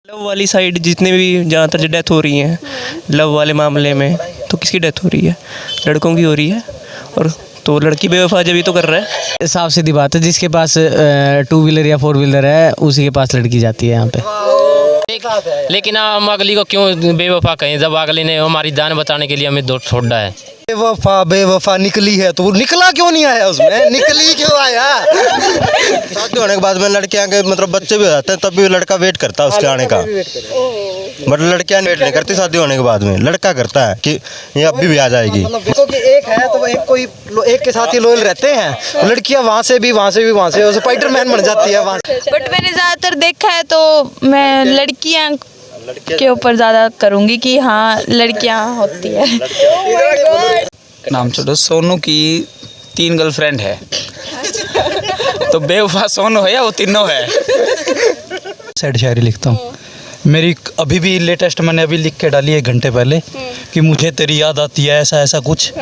Love वाली side जितने भी ज़्यादातर जो डेथ हो रही हैं लव वाले मामले में, तो किसकी डेथ हो रही है? लड़कों की हो रही है। और तो लड़की बेवफा जब ये तो कर रहा है। साफ सीधी बात है, जिसके पास 2 व्हीलर या 4 व्हीलर है उसी के पास लड़की जाती है यहाँ पे। लेकिन हम अगली को क्यों बेवफा कहें जब अगले ने हमारी जान बचाने के लिए हमें दो छोड़ा है। बेवफा निकली है तो वो निकला क्यों नहीं आया उसमें? निकली क्यों आया? शादी होने के बाद में लड़कियां के मतलब बच्चे भी हो जाते हैं, तब भी लड़का वेट करता है उसके आने का। बट लड़कियां वेट नहीं करती शादी होने के बाद में, लड़का करता है कि ये अभी भी आ जाएगी। क्योंकि एक है तो एक के साथ ही लोयल रहते हैं। लड़कियां वहाँ से भी स्पाइडरमैन बन जाती है वहाँ। बट मैंने ज़्यादातर देखा है तो मैं लड़कियां के ऊपर ज़्यादा करूँगी कि हाँ लड़कियां होती है। नाम छोड़ो, सोनू की 3 गर्लफ्रेंड है तो बेवफा सोनू है या वो तीनों है? सैड शायरी लिखता हूँ। मेरी अभी भी लेटेस्ट मैंने अभी लिख के डाली 1 घंटे पहले कि मुझे तेरी याद आती है ऐसा ऐसा कुछ,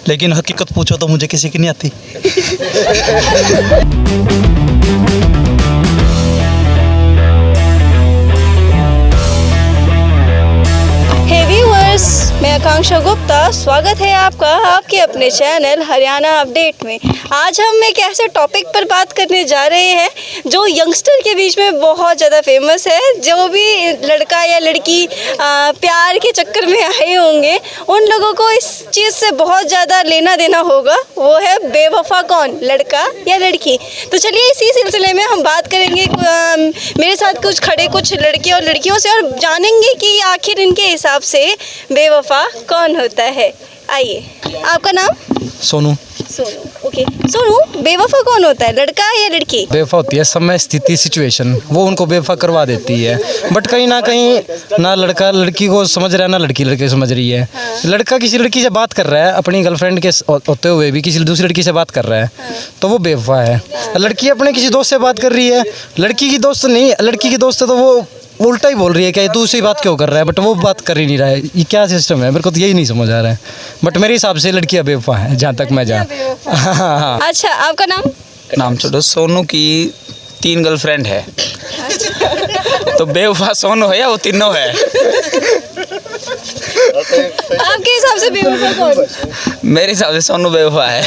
लेकिन हकीकत पूछो तो मुझे किसी की नहीं आती। मैं आकांक्षा गुप्ता, स्वागत है आपका आपके अपने चैनल हरियाणा अपडेट में। आज हम एक ऐसे टॉपिक पर बात करने जा रहे हैं जो यंगस्टर के बीच में बहुत ज़्यादा फेमस है। जो भी लड़का या लड़की प्यार के चक्कर में आए होंगे उन लोगों को इस चीज़ से बहुत ज़्यादा लेना देना होगा, वो है बेवफा कौन, लड़का या लड़की। तो चलिए इसी सिलसिले में हम बात करेंगे मेरे साथ कुछ लड़के और लड़कियों से, और जानेंगे कि आखिर इनके हिसाब से बेवफा कौन होता है। आइए, आपका नाम? सोनू। ओके सोनू, बेवफा कौन होता है, लड़का या लड़की? बेवफा होती है समय स्थिति सिचुएशन, वो उनको बेवफा करवा देती है। बट कहीं ना कहीं ना लड़का लड़की को समझ रहा है ना लड़की लड़के समझ रही है। लड़का किसी लड़की से बात कर रहा है, अपनी गर्लफ्रेंड के होते हुए भी किसी दूसरी लड़की से बात कर रहा है तो वो बेवफा है। लड़की अपने किसी दोस्त से बात कर रही है, लड़की की दोस्त नहीं, लड़की की दोस्त है तो वो उल्टा ही बोल रही है कि तू उसी बात क्यों कर रहा है, बट वो बात कर ही नहीं रहा है। ये क्या सिस्टम है, मेरे को तो यही नहीं समझ आ रहा है। बट मेरे हिसाब से लड़कियां बेवफा है जहाँ तक मैं जान। अच्छा, आपका नाम? नाम छोड़ो, सोनू की 3 गर्लफ्रेंड है तो बेवफा सोनू है या वो तीनों है? आपके हिसाब से बेवफा कौन? मेरे हिसाब से सोनू बेवफा है।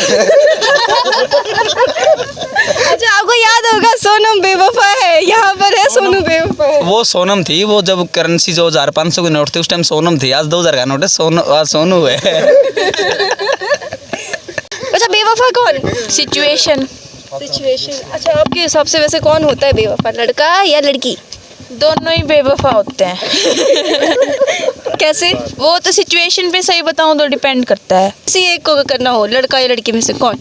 अच्छा, आपको याद होगा सोनम बेवफा है, यहाँ पर है सोनू बेवफा है। वो सोनम थी, वो जब करेंसी 2500 की नोट थी उस टाइम सोनम थी, आज 2000 का नोट है, सोनू है। अच्छा, बेवफा कौन? सिचुएशन। अच्छा, आपके हिसाब से वैसे कौन होता है बेवफा, लड़का या लड़की? दोनों ही बेवफा होते हैं। कैसे? वो तो सिचुएशन पे सही बताऊँ तो डिपेंड करता है। किसी एक को करना हो, लड़का या लड़की में से कौन?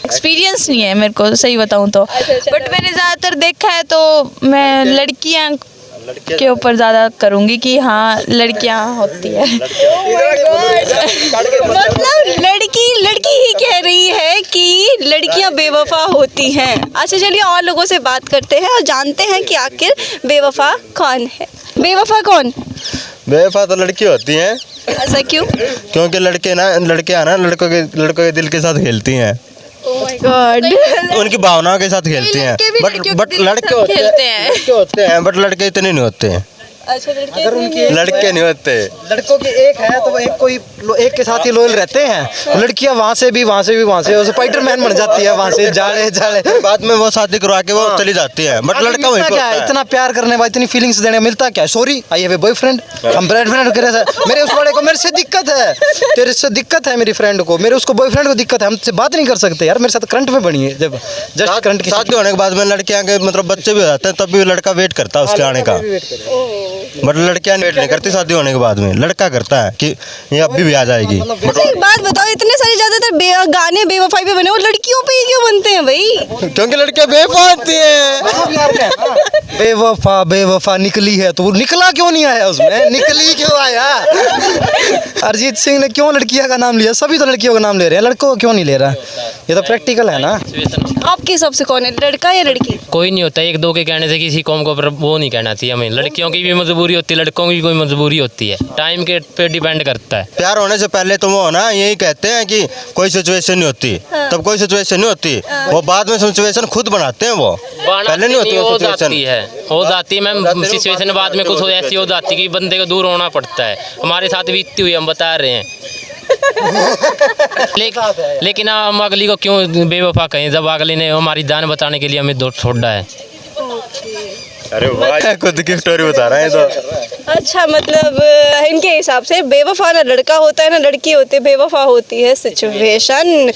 एक्सपीरियंस नहीं है मेरे को सही बताऊँ तो। बट मैंने ज़्यादातर देखा है तो मैं लड़कियां के ऊपर ज़्यादा करूँगी कि हाँ लड़कियां होती है। मतलब लड़की ही कह रही है कि लड़कियां बेवफा होती हैं। अच्छा, चलिए और लोगों से बात करते हैं और जानते हैं कि आखिर बेवफा कौन है। बेवफा कौन? बेवफा तो लड़की होती हैं। ऐसा क्यों? क्योंकि लड़कियां ना लड़कों के दिल के साथ खेलती हैं। Oh my God. उनकी भावनाओं के साथ खेलती हैं। बट लड़के होते हैं बट लड़के इतने नहीं होते हैं। अच्छा, लड़के नहीं होते। लड़कों की एक है तो एक के साथ ही लोयल रहते हैं। लड़कियां वहाँ से भी स्पाइडरमैन बन जाती है वहाँ से, जाले बाद में वो शादी करवा के वो चली जाती है। बट लड़का वहीं पे क्या है, इतना प्यार करने बाद इतनी फीलिंग्स देने मिलता क्या है? Sorry, I have a boyfriend, हम फ्रेंड करे। मेरे उस वाले को मेरे से दिक्कत है, तेरे से दिक्कत है, मेरी फ्रेंड को, मेरे उसको बॉयफ्रेंड को दिक्कत है, हमसे बात नहीं कर सकते यार। मेरे साथ करंट में बनी है, जब जस्ट करंट की शादी होने के बाद में लड़कियां के मतलब बच्चे भी हो जाते हैं, तब भी लड़का वेट करता है उसके आने का। बट लड़कियां वेट नहीं करती शादी होने के बाद में, लड़का करता है कि ये अभी भी आ जाएगी। अच्छा, एक बात बताओ, इतने सारे ज्यादातर गाने बेवफाई पे बने, वो लड़कियों पे ही क्यों बनते हैं भाई? क्योंकि लड़कियां बेवफा होती हैं। बेवफा निकली है तो वो निकला क्यों नहीं आया उसमें? निकली क्यों आया? अरिजीत सिंह ने क्यों लड़कियों का नाम लिया? सभी तो लड़कियों का नाम ले रहे हैं, लड़कों को क्यों नहीं ले रहा? ये तो प्रैक्टिकल है ना। आपके हिसाब से कौन है, लड़का या लड़की? कोई नहीं होता, एक दो के कहने से किसी कौम को वो नहीं कहना चाहिए हमें। लड़कियों की भी मजबूरी होती है, लड़कों की भी कोई मजबूरी होती है, टाइम के पे डिपेंड करता है। प्यार होने से पहले तो वो ना यही कहते हैं कि कोई सिचुएशन नहीं होती, तब कोई सिचुएशन नहीं होती, वो बाद में सिचुएशन खुद बनाते हैं, वो पहले नहीं होती वो सिचुएशन। हो जाती है मैम सिचुएशन, बाद में कुछ ऐसी हो जाती है कि बंदे को दूर होना पड़ता है। हमारे साथ भी इतनी हुई, हम बता रहे हैं। लेकिन हम अगली को क्यों बेवफा कहें, जब अगली ने हमारी जान बचाने के लिए हमें छोड़ा है। अरे वाह, खुद की स्टोरी बता रहा है तो। अच्छा, मतलब इनके हिसाब से बेवफा ना लड़का होता है ना लड़की होती है, बेवफा होती है सिचुएशन।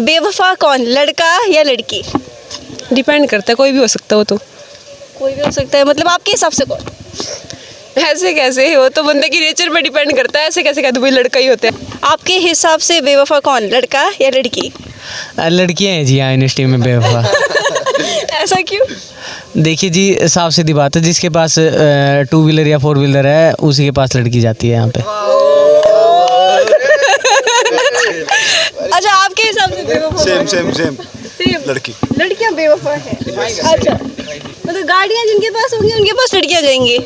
बेवफा कौन, लड़का या लड़की? डिपेंड करता है, कोई भी हो सकता है वो तो। कोई भी हो सकता है, मतलब आपके हिसाब से कौन? ऐसे कैसे, वो तो बंदे की नेचर पे डिपेंड करता है, ऐसे कैसे कह दूँ भाई लड़का ही होता है। आपके हिसाब से बेवफा कौन, लड़का या लड़की? लड़कियाँ हैं जी, हाँ यूनिवर्सिटी में बेवफा। ऐसा क्यों? देखिए जी, साफ सीधी बात है, जिसके पास 2 व्हीलर या 4 व्हीलर है उसी के पास लड़की जाती है यहाँ पे। अच्छा, आपके हिसाब से बेवफा सेम लड़की, लड़कियां बेवफा है। अच्छा, मतलब गाड़ियां जिनके पास होंगी उनके पास लड़कियां जाएंगी।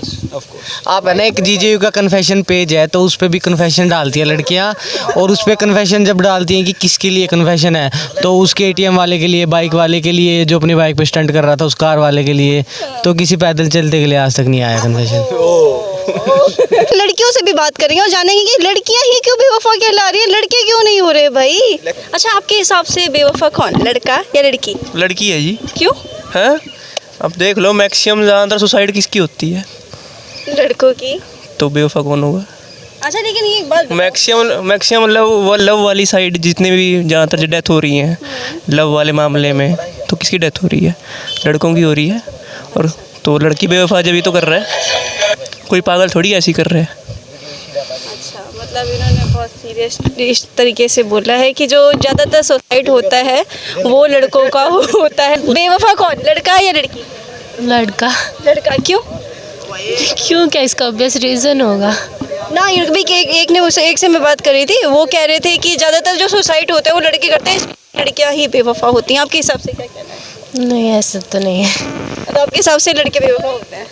आप है ना, एक जीजेयू का कन्फेशन पेज है, तो उस पर भी कन्फेशन डालती है लड़कियां, और उस पर कन्फेशन जब डालती हैं कि किसके लिए कन्फेशन है, तो उसके एटीएम वाले के लिए, बाइक वाले के लिए, जो अपनी बाइक पे स्टंट कर रहा था उस कार वाले के लिए, तो किसी पैदल चलते के लिए आज तक नहीं आया कन्फेशन। लड़कियों से भी बात करेंगे और जानेंगे कि लड़कियां ही क्यों बेवफा कहला रही है, लड़के क्यों नहीं हो रहे भाई। अच्छा, आपके हिसाब से बेवफा कौन, लड़का या लड़की? लड़की है जी। क्यों? हैं, अब देख लो मैक्सिमम ज़्यादातर सुसाइड किसकी होती है? लड़कों की। तो बेवफा कौन होगा? अच्छा, लेकिन ये एक बात, मैक्सिमम लव वाली साइड जितने भी ज़्यादातर डेथ हो रही हैं लव वाले मामले में, तो किसकी डेथ हो रही है? लड़कों की हो रही है। और तो लड़की बेवफा जब ही तो कर रहा है, कोई पागल थोड़ी ऐसी कर रहे हैं। अच्छा, मतलब इन्होंने बहुत सीरियस इस तरीके से बोला है कि जो ज़्यादातर सुसाइड होता है वो लड़कों का होता है। बेवफा कौन, लड़का या लड़की? लड़का। लड़का, क्यों? क्यों, क्या इसका ऑब्वियस रीज़न होगा ना? भी एक ने मुझसे, एक से मैं बात कर रही थी, वो कह रहे थे कि ज़्यादातर जो सुसाइड होता है वो लड़के करते हैं, लड़कियां ही बेवफा होती हैं। आपके हिसाब से क्या कहना है? नहीं, ऐसा तो नहीं है। तो आपके हिसाब से लड़के बेवफा होते हैं?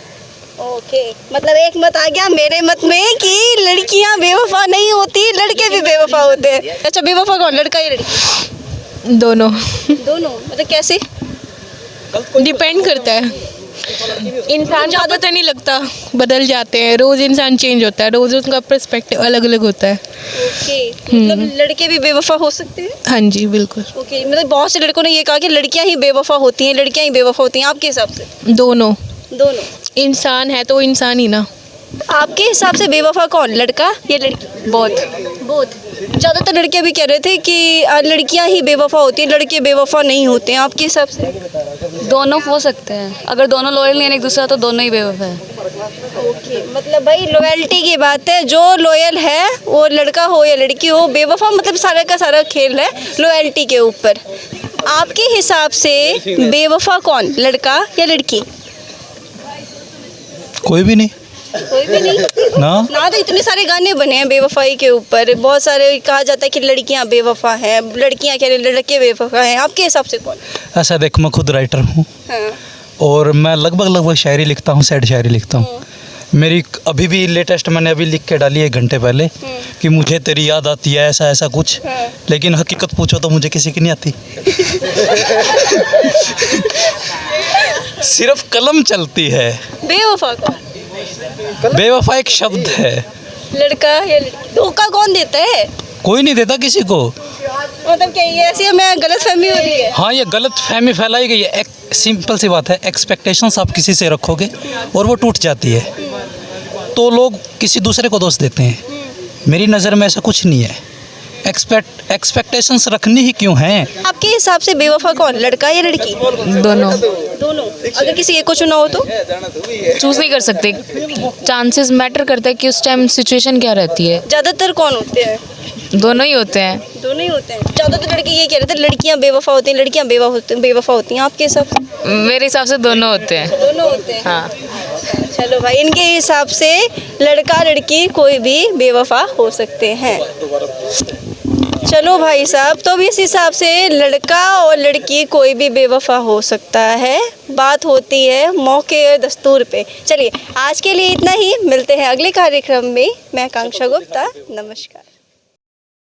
ओके, मतलब एक मत आ गया मेरे मत में कि लड़कियां बेवफा नहीं होती, लड़के भी बेवफा होते हैं। अच्छा, बेवफा कौन, लड़का या लड़की? दोनों। दोनों, मतलब कैसे? डिपेंड करता है, इंसान का पता नहीं लगता, बदल जाते हैं, रोज़ इंसान चेंज होता है, रोज़ उनका पर्सपेक्टिव अलग अलग होता है। ओके, मतलब लड़के भी बेवफा हो सकते हैं? हाँ जी, बिल्कुल। ओके, मतलब बहुत से लड़कों ने ये कहा कि लड़कियां ही बेवफा होती हैं, लड़कियां ही बेवफा होती हैं। आपके हिसाब से? दोनों। दोनों। इंसान है तो इंसान ही ना। आपके हिसाब से बेवफा कौन, लड़का या लड़की? बोथ। ज़्यादातर लड़कियां भी कह रहे थे कि लड़कियां ही बेवफा होती हैं, लड़के बेवफा नहीं होते हैं। आपके हिसाब से? दोनों हो सकते हैं, अगर दोनों लॉयल नहीं है एक दूसरा तो दोनों ही बेवफा है। ओके, मतलब भाई लॉयल्टी की बात है, जो लॉयल है वो लड़का हो या लड़की हो, बेवफा मतलब सारा का सारा खेल है लॉयल्टी के ऊपर। आपके हिसाब से बेवफा कौन, लड़का या लड़की? कोई भी नहीं। कोई भी नहीं ना तो इतने सारे गाने बने हैं बेवफाई के ऊपर, बहुत सारे कहा जाता है कि लड़कियां बेवफा हैं, लड़कियां कह रही लड़के बेवफा हैं। आपके हिसाब से कौन? ऐसा देख, मैं खुद राइटर हूँ और मैं लगभग शायरी लिखता हूँ, सैड शायरी लिखता हूँ। मेरी अभी भी लेटेस्ट मैंने अभी लिख के डाली 1 घंटे पहले कि मुझे तेरी याद आती है, ऐसा ऐसा कुछ, लेकिन हकीकत पूछो तो मुझे किसी की नहीं आती। सिर्फ कलम चलती है। बेवफा कौन? बेवफा एक शब्द है। लड़का या लड़की? धोखा कौन देता है? कोई नहीं देता किसी को। मतलब क्या ये ऐसी हमें गलत फहमी हो रही है? हाँ, ये गलत फहमी फैलाई गई है। एक सिंपल सी बात है, एक्सपेक्टेशंस आप किसी से रखोगे और वो टूट जाती है तो लोग किसी दूसरे को दोष देते हैं। मेरी नज़र में ऐसा कुछ नहीं है। एक्सपेक्टेशंस रखनी ही क्यों हैं? आपके हिसाब से बेवफा कौन, लड़का या लड़की? दोनों। अगर किसी एक को चुना हो तो? चूज़ नहीं कर सकते, चांसेस मैटर करता है कि उस टाइम सिचुएशन क्या रहती है। ज़्यादातर कौन होते हैं? दोनों ही होते हैं। दोनों ही होते हैं। ज़्यादातर लड़के ये कह रहे थे लड़कियां बेवफा होती हैं, लड़कियां बेवफा होती हैं। आपके हिसाब से? मेरे हिसाब से दोनों होते हैं। दोनों होते हैं। हाँ। चलो भाई, इनके हिसाब से लड़का लड़की कोई भी बेवफा हो सकते हैं। चलो भाई साहब, तो इस हिसाब से लड़का और लड़की कोई भी बेवफा हो सकता है, बात होती है मौके और दस्तूर पे। चलिए आज के लिए इतना ही, मिलते हैं अगले कार्यक्रम में। मैं आकांक्षा गुप्ता, नमस्कार।